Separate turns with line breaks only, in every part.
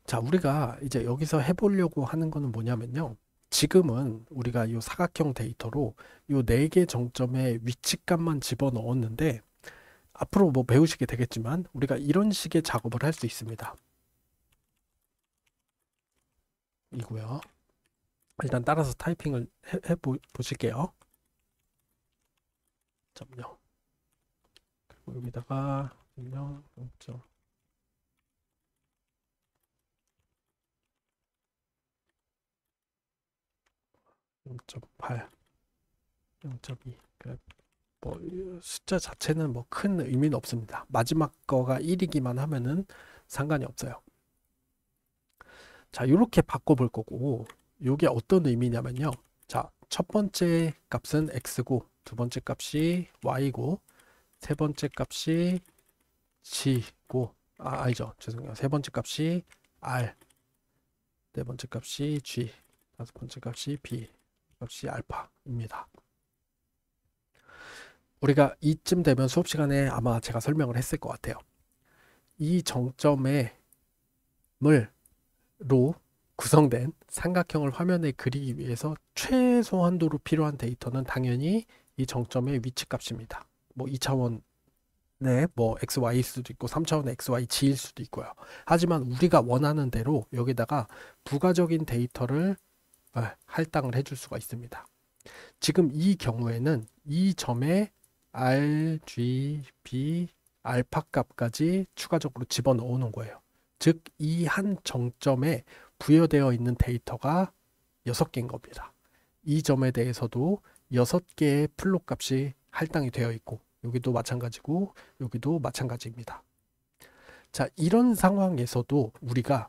자, 우리가 이제 여기서 해보려고 하는 거는 뭐냐면요. 지금은 우리가 이 사각형 데이터로 이 네 개 정점의 위치값만 집어넣었는데 앞으로 뭐 배우시게 되겠지만 우리가 이런 식의 작업을 할 수 있습니다. 이고요. 일단 따라서 타이핑을 보실게요. 점요. 그리고 여기다가 0.0.8 0.2 뭐 숫자 자체는 뭐 큰 의미는 없습니다. 마지막 거가 1이기만 하면은 상관이 없어요. 자, 이렇게 바꿔볼 거고 이게 어떤 의미냐면요. 자, 첫 번째 값은 x고 두 번째 값이 y고 세 번째 값이 g고 아니죠. 죄송해요. 세 번째 값이 r, 네 번째 값이 g, 다섯 번째 값이 b, 값이 알파입니다. 우리가 이쯤 되면 수업 시간에 아마 제가 설명을 했을 것 같아요. 이 정점의 로 구성된 삼각형을 화면에 그리기 위해서 최소한도로 필요한 데이터는 당연히 이 정점의 위치값입니다. 뭐 2차원의 뭐 XY일 수도 있고 3차원의 XYG일 수도 있고요. 하지만 우리가 원하는 대로 여기다가 부가적인 데이터를 할당을 해줄 수가 있습니다. 지금 이 경우에는 이 점에 R, G, B, 알파 값까지 추가적으로 집어넣는 거예요. 즉, 이 한 정점에 부여되어 있는 데이터가 6개인 겁니다. 이 점에 대해서도 6개의 플롯 값이 할당이 되어 있고, 여기도 마찬가지고, 여기도 마찬가지입니다. 자, 이런 상황에서도 우리가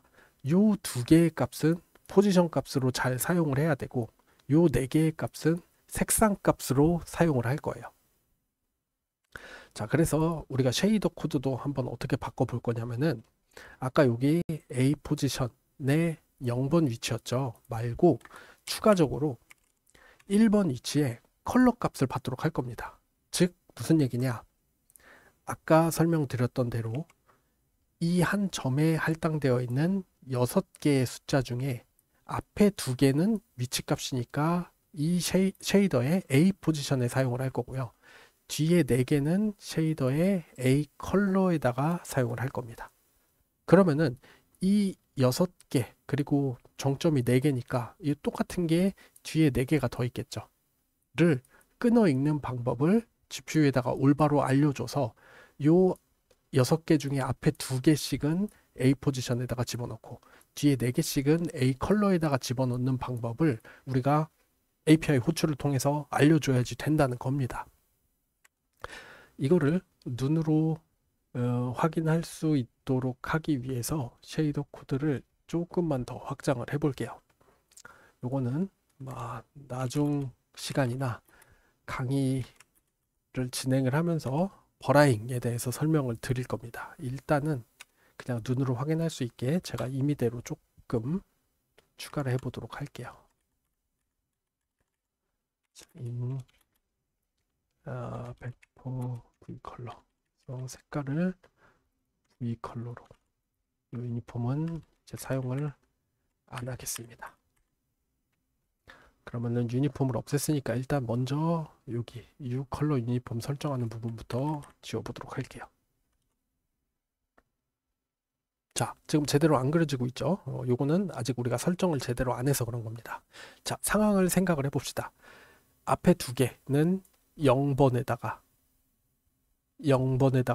요 두 개의 값은 포지션 값으로 잘 사용을 해야 되고, 요 네 개의 값은 색상 값으로 사용을 할 거예요. 자, 그래서 우리가 쉐이더 코드도 한번 어떻게 바꿔볼 거냐면은, 아까 여기 A 포지션의 0번 위치였죠. 말고 추가적으로 1번 위치에 컬러 값을 받도록 할 겁니다. 즉 무슨 얘기냐? 아까 설명드렸던 대로 이 한 점에 할당되어 있는 6개의 숫자 중에 앞에 2개는 위치 값이니까 이 쉐이더의 A 포지션에 사용을 할 거고요. 뒤에 4개는 쉐이더의 A 컬러에다가 사용을 할 겁니다. 그러면은 이 6개 그리고 정점이 4개니까 이 똑같은 게 뒤에 4개가 더 있겠죠. 를 끊어 읽는 방법을 GPU에다가 올바로 알려줘서 요 6개 중에 앞에 2개씩은 A 포지션에다가 집어넣고 뒤에 4개씩은 A 컬러에다가 집어넣는 방법을 우리가 API 호출을 통해서 알려줘야지 된다는 겁니다. 이거를 눈으로 확인할 수 있도록 하기 위해서 쉐이더 코드를 조금만 더 확장을 해 볼게요. 요거는 나중 시간이나 강의를 진행을 하면서 버라잉에 대해서 설명을 드릴 겁니다. 일단은 그냥 눈으로 확인할 수 있게 제가 임의대로 조금 추가를 해 보도록 할게요. 배포 V 컬러 색깔을 V 컬러로 이 유니폼은 이제 사용을 안 하겠습니다. 그러면은 유니폼을 없앴으니까 일단 먼저 여기 U 컬러 유니폼 설정하는 부분부터 지워보도록 할게요. 자, 지금 제대로 안 그려지고 있죠? 요거는 아직 우리가 설정을 제대로 안 해서 그런 겁니다. 자, 상황을 생각을 해봅시다. 앞에 2개는 0번에다가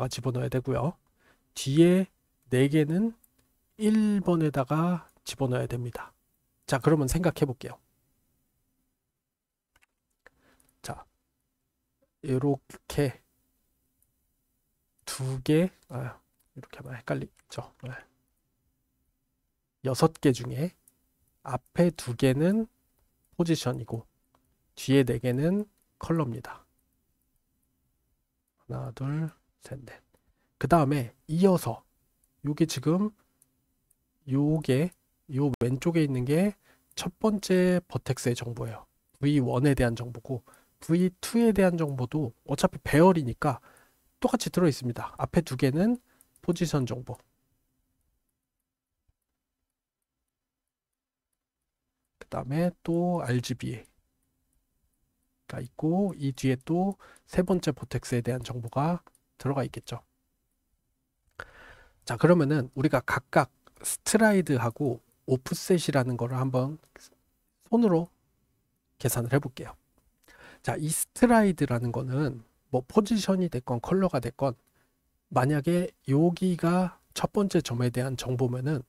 집어넣어야 되고요. 뒤에 4개는 1번에다가 집어넣어야 됩니다. 자, 그러면 생각해 볼게요. 자, 이렇게 2개, 이렇게 하면 헷갈리죠. 6개 중에 앞에 2개는 포지션이고 뒤에 4개는 컬러입니다. 하나, 둘, 셋, 넷. 그 다음에 이어서 요게 지금 요게 요 왼쪽에 있는 게 첫 번째 버텍스의 정보예요. V1에 대한 정보고 V2에 대한 정보도 어차피 배열이니까 똑같이 들어 있습니다. 앞에 2개는 포지션 정보. 다음에 또 RGB가 있고 이 뒤에 또 세 번째 버텍스에 대한 정보가 들어가 있겠죠. 자, 그러면은 우리가 각각 스트라이드하고 오프셋이라는 거를 한번 손으로 계산을 해볼게요. 자, 이 스트라이드라는 거는 뭐 포지션이 됐건 컬러가 됐건 만약에 여기가 첫 번째 점에 대한 정보면은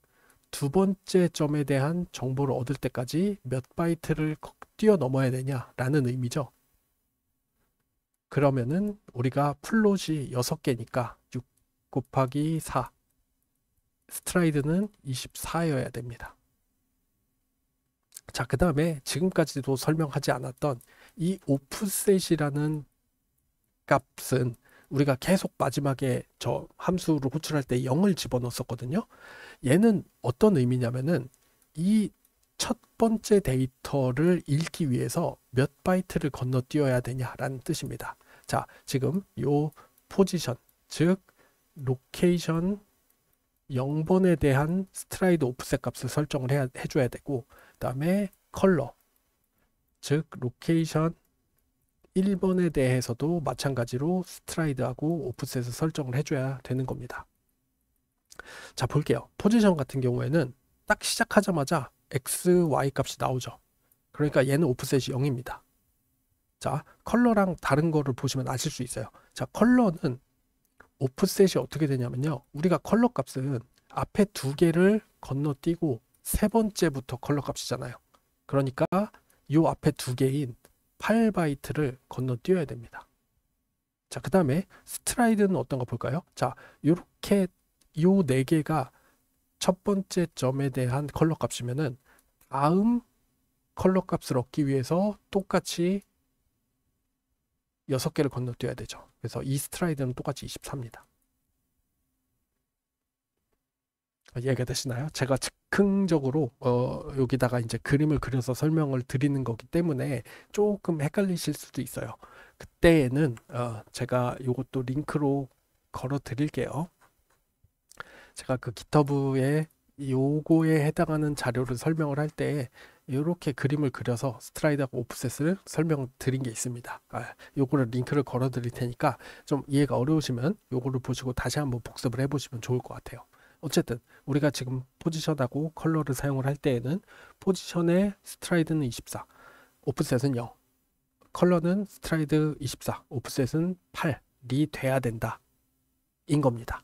두 번째 점에 대한 정보를 얻을 때까지 몇 바이트를 뛰어넘어야 되냐라는 의미죠. 그러면은 우리가 플롯이 6개니까 6 곱하기 4 스트라이드는 24여야 됩니다. 자, 그 다음에 지금까지도 설명하지 않았던 이 오프셋이라는 값은 우리가 계속 마지막에 저 함수로 호출할 때 0을 집어넣었거든요. 얘는 어떤 의미냐면은 이 첫 번째 데이터를 읽기 위해서 몇 바이트를 건너뛰어야 되냐라는 뜻입니다. 자, 지금 요 포지션, 즉 로케이션 0번에 대한 스트라이드 오프셋 값을 설정을 해줘야 되고, 그 다음에 컬러, 즉 로케이션 1번에 대해서도 마찬가지로 스트라이드하고 오프셋을 설정을 해줘야 되는 겁니다. 자, 볼게요. 포지션 같은 경우에는 딱 시작하자마자 x, y 값이 나오죠. 그러니까 얘는 오프셋이 0입니다. 자, 컬러랑 다른 거를 보시면 아실 수 있어요. 자, 컬러는 오프셋이 어떻게 되냐면요. 우리가 컬러 값은 앞에 두 개를 건너뛰고 세 번째부터 컬러 값이잖아요. 그러니까 이 앞에 두 개인 8바이트를 건너뛰어야 됩니다. 자, 그 다음에 스트라이드는 어떤 거 볼까요? 자, 요렇게 요 네 개가 첫 번째 점에 대한 컬러 값이면은 다음 컬러 값을 얻기 위해서 똑같이 6개를 건너뛰어야 되죠. 그래서 이 스트라이드는 똑같이 24입니다. 이해가 되시나요? 제가 즉흥적으로 여기다가 이제 그림을 그려서 설명을 드리는 거기 때문에 조금 헷갈리실 수도 있어요. 그때에는 제가 이것도 링크로 걸어 드릴게요. 제가 그 기터브에 요거에 해당하는 자료를 설명을 할 때 이렇게 그림을 그려서 스트라이드하고 오프셋을 설명드린 게 있습니다. 요거를 링크를 걸어 드릴 테니까 좀 이해가 어려우시면 요거를 보시고 다시 한번 복습을 해보시면 좋을 것 같아요. 어쨌든 우리가 지금 포지션하고 컬러를 사용을 할 때에는 포지션의 스트라이드는 24, 오프셋은 0, 컬러는 스트라이드 24, 오프셋은 8이 돼야 된다 인 겁니다.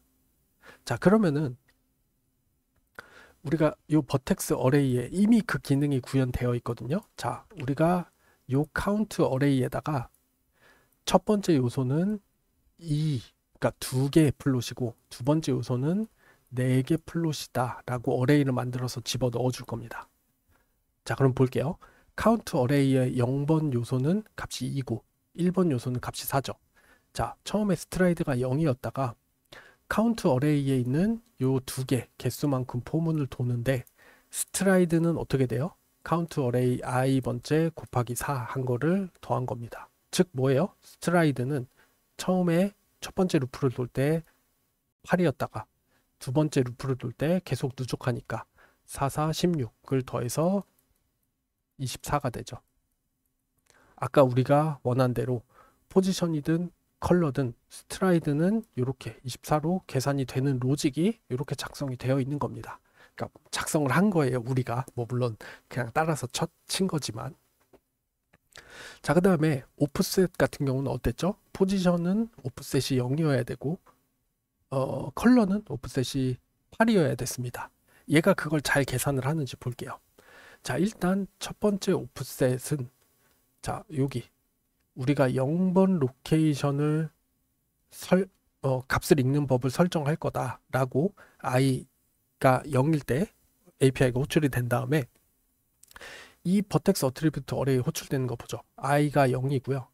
자, 그러면은 우리가 요 버텍스 어레이에 이미 그 기능이 구현되어 있거든요. 자, 우리가 요 카운트 어레이에다가 첫 번째 요소는 2, 그러니까 2개의 플롯이고 두 번째 요소는 4개 플롯이다 라고 어레이를 만들어서 집어 넣어 줄 겁니다. 자, 그럼 볼게요. 카운트 어레이의 0번 요소는 값이 2고 1번 요소는 값이 4죠. 자, 처음에 스트라이드가 0이었다가 카운트 어레이에 있는 요 두 개 개수만큼 포문을 도는데 스트라이드는 어떻게 돼요? 카운트 어레이 i번째 곱하기 4 한 거를 더한 겁니다. 즉 뭐예요? 스트라이드는 처음에 첫 번째 루프를 돌 때 8이었다가 두 번째 루프를 돌 때 계속 누적하니까 4, 4, 16을 더해서 24가 되죠. 아까 우리가 원한 대로 포지션이든 컬러든 스트라이드는 이렇게 24로 계산이 되는 로직이 이렇게 작성이 되어 있는 겁니다. 그러니까 작성을 한 거예요. 우리가 뭐 물론 그냥 따라서 친 거지만. 자, 그 다음에 오프셋 같은 경우는 어땠죠? 포지션은 오프셋이 0이어야 되고 컬러는 오프셋이 8이어야 됐습니다. 얘가 그걸 잘 계산을 하는지 볼게요. 자, 일단 첫 번째 오프셋은 자, 여기 우리가 0번 로케이션을 값을 읽는 법을 설정할 거다라고 i가 0일 때 API가 호출이 된 다음에 이 버텍스 어트리뷰트 어레이 호출되는 거 보죠. i가 0이고요.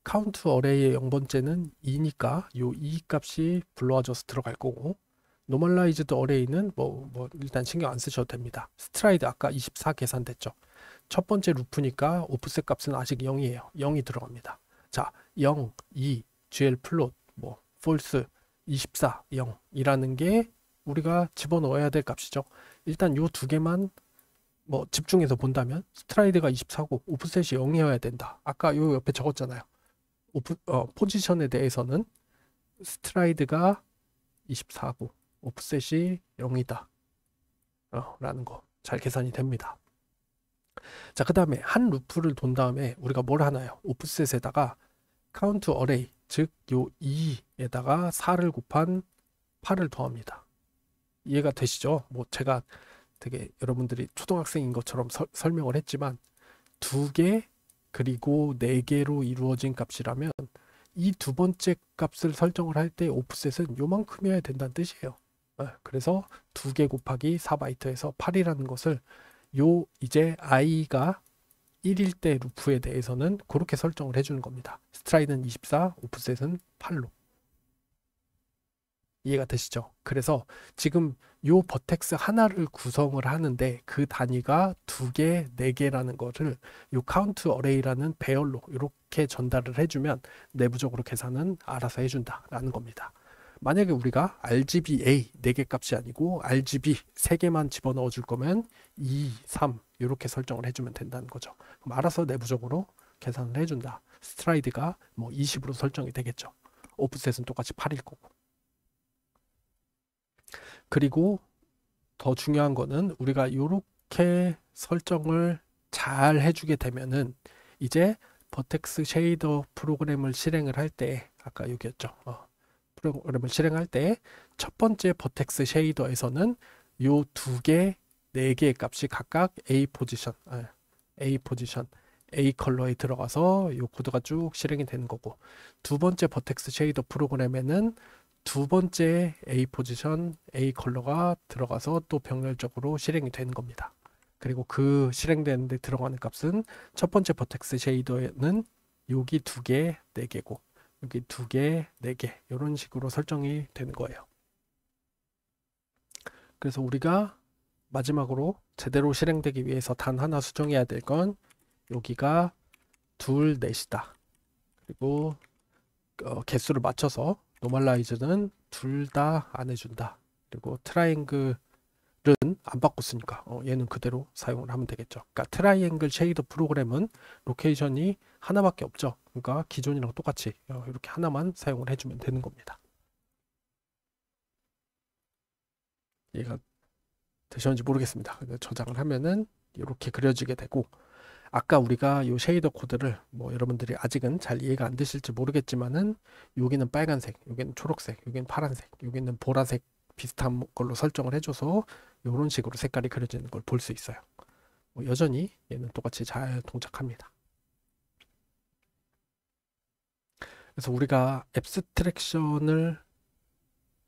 카운트 어레이의 0번째는 2니까 요 2 값이 불러와줘서 들어갈 거고 노멀라이즈드 어레이는 뭐 일단 신경 안 쓰셔도 됩니다. 스트라이드 아까 24 계산됐죠. 첫 번째 루프니까 오프셋 값은 아직 0이에요. 0이 들어갑니다. 자, 0, 2, GL 플롯, 뭐 false, 24, 0이라는 게 우리가 집어넣어야 될 값이죠. 일단 요 두 개만 뭐 집중해서 본다면 스트라이드가 24고 오프셋이 0이어야 된다. 아까 요 옆에 적었잖아요. 포지션에 대해서는 스트라이드가 24고 오프셋이 0이다. 라는 거 잘 계산이 됩니다. 자, 그 다음에 한 루프를 돈 다음에 우리가 뭘 하나요? 오프셋에다가 카운트 어레이, 즉 요 2에다가 4를 곱한 8을 더합니다. 이해가 되시죠? 뭐 제가 되게 여러분들이 초등학생인 것처럼 설명을 했지만 2개 그리고 4개로 이루어진 값이라면 이 두 번째 값을 설정을 할 때 오프셋은 요만큼이어야 된다는 뜻이에요. 그래서 2개 곱하기 4바이트에서 8이라는 것을 요 이제 i가 1일 때 루프에 대해서는 그렇게 설정을 해주는 겁니다. 스트라이드는 24, 오프셋은 8로. 이해가 되시죠? 그래서 지금 요 버텍스 하나를 구성을 하는데 그 단위가 2개, 4개라는 거를 요 카운트 어레이라는 배열로 이렇게 전달을 해주면 내부적으로 계산은 알아서 해준다라는 겁니다. 만약에 우리가 RGBA 4개 값이 아니고 RGB 3개만 집어넣어 줄 거면 2, 3 이렇게 설정을 해주면 된다는 거죠. 그럼 알아서 내부적으로 계산을 해준다. 스트라이드가 뭐 20으로 설정이 되겠죠. 오프셋은 똑같이 8일 거고. 그리고 더 중요한 거는 우리가 이렇게 설정을 잘 해주게 되면은 이제 버텍스 쉐이더 프로그램을 실행을 할 때 아까 여기였죠. 프로그램을 실행할 때 첫 번째 버텍스 쉐이더에서는 요 2개, 4개의 값이 각각 A 포지션, A 컬러에 들어가서 요 코드가 쭉 실행이 되는 거고 두 번째 버텍스 쉐이더 프로그램에는 두 번째 A 포지션, A 컬러가 들어가서 또 병렬적으로 실행이 되는 겁니다. 그리고 그 실행되는 데 들어가는 값은 첫 번째 버텍스 쉐이더에는 여기 2개, 4개고 여기 2개, 4개 이런 식으로 설정이 되는 거예요. 그래서 우리가 마지막으로 제대로 실행되기 위해서 단 하나 수정해야 될 건 여기가 둘, 넷이다. 그리고 개수를 맞춰서 노멀라이즈는 둘 다 안 해준다. 그리고 트라이앵글은 안 바꿨으니까 얘는 그대로 사용을 하면 되겠죠. 그러니까 트라이앵글 쉐이더 프로그램은 로케이션이 하나밖에 없죠. 그러니까 기존이랑 똑같이 이렇게 하나만 사용을 해주면 되는 겁니다. 얘가 되셨는지 모르겠습니다. 저장을 하면은 이렇게 그려지게 되고 아까 우리가 이 쉐이더 코드를 뭐 여러분들이 아직은 잘 이해가 안 되실지 모르겠지만은 여기는 빨간색, 여기는 초록색, 여기는 파란색, 여기는 보라색 비슷한 걸로 설정을 해줘서 이런 식으로 색깔이 그려지는 걸 볼 수 있어요. 뭐 여전히 얘는 똑같이 잘 동작합니다. 그래서 우리가 앱스트랙션을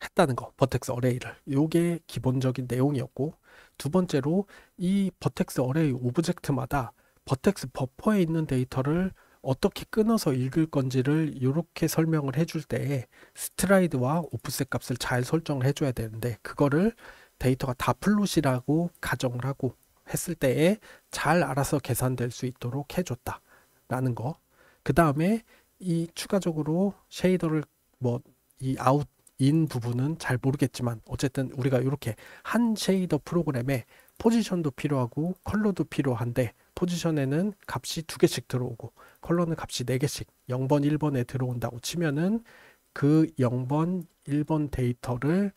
했다는 거, 버텍스 어레이를. 이게 기본적인 내용이었고 두 번째로 이 버텍스 어레이 오브젝트마다 버텍스 버퍼에 있는 데이터를 어떻게 끊어서 읽을 건지를 이렇게 설명을 해줄 때 스트라이드와 오프셋 값을 잘 설정을 해줘야 되는데 그거를 데이터가 다 플롯이라고 가정을 하고 했을 때에 잘 알아서 계산될 수 있도록 해줬다라는 거. 그 다음에 이 추가적으로 쉐이더를 뭐 이 아웃 인 부분은 잘 모르겠지만 어쨌든 우리가 이렇게 한 쉐이더 프로그램에 포지션도 필요하고 컬러도 필요한데 포지션에는 값이 2개씩 들어오고 컬러는 값이 4개씩 0번, 1번에 들어온다고 치면은 그 0번, 1번 데이터를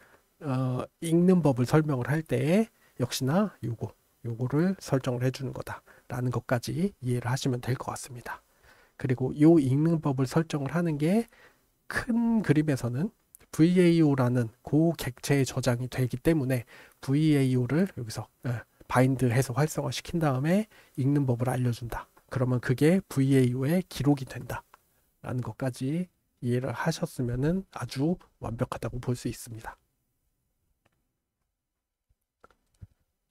읽는 법을 설명을 할 때에 역시나 요거를 설정을 해주는 거다라는 것까지 이해를 하시면 될 것 같습니다. 그리고 요 읽는 법을 설정을 하는 게 큰 그림에서는 VAO라는 고 객체에 저장이 되기 때문에 VAO를 여기서 바인드해서 활성화 시킨 다음에 읽는 법을 알려준다. 그러면 그게 VAO의 기록이 된다. 라는 것까지 이해를 하셨으면 아주 완벽하다고 볼 수 있습니다.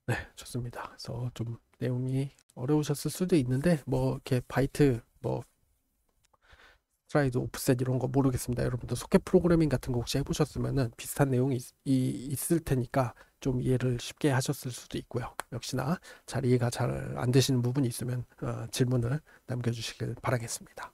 네, 좋습니다. 그래서 좀 내용이 어려우셨을 수도 있는데 뭐 이렇게 바이트 뭐 스트라이드 오프셋 이런 거 모르겠습니다. 여러분들 소켓 프로그래밍 같은 거 혹시 해보셨으면은 비슷한 내용이 있을 테니까 좀 이해를 쉽게 하셨을 수도 있고요. 역시나 잘 이해가 잘 안 되시는 부분이 있으면 질문을 남겨주시길 바라겠습니다.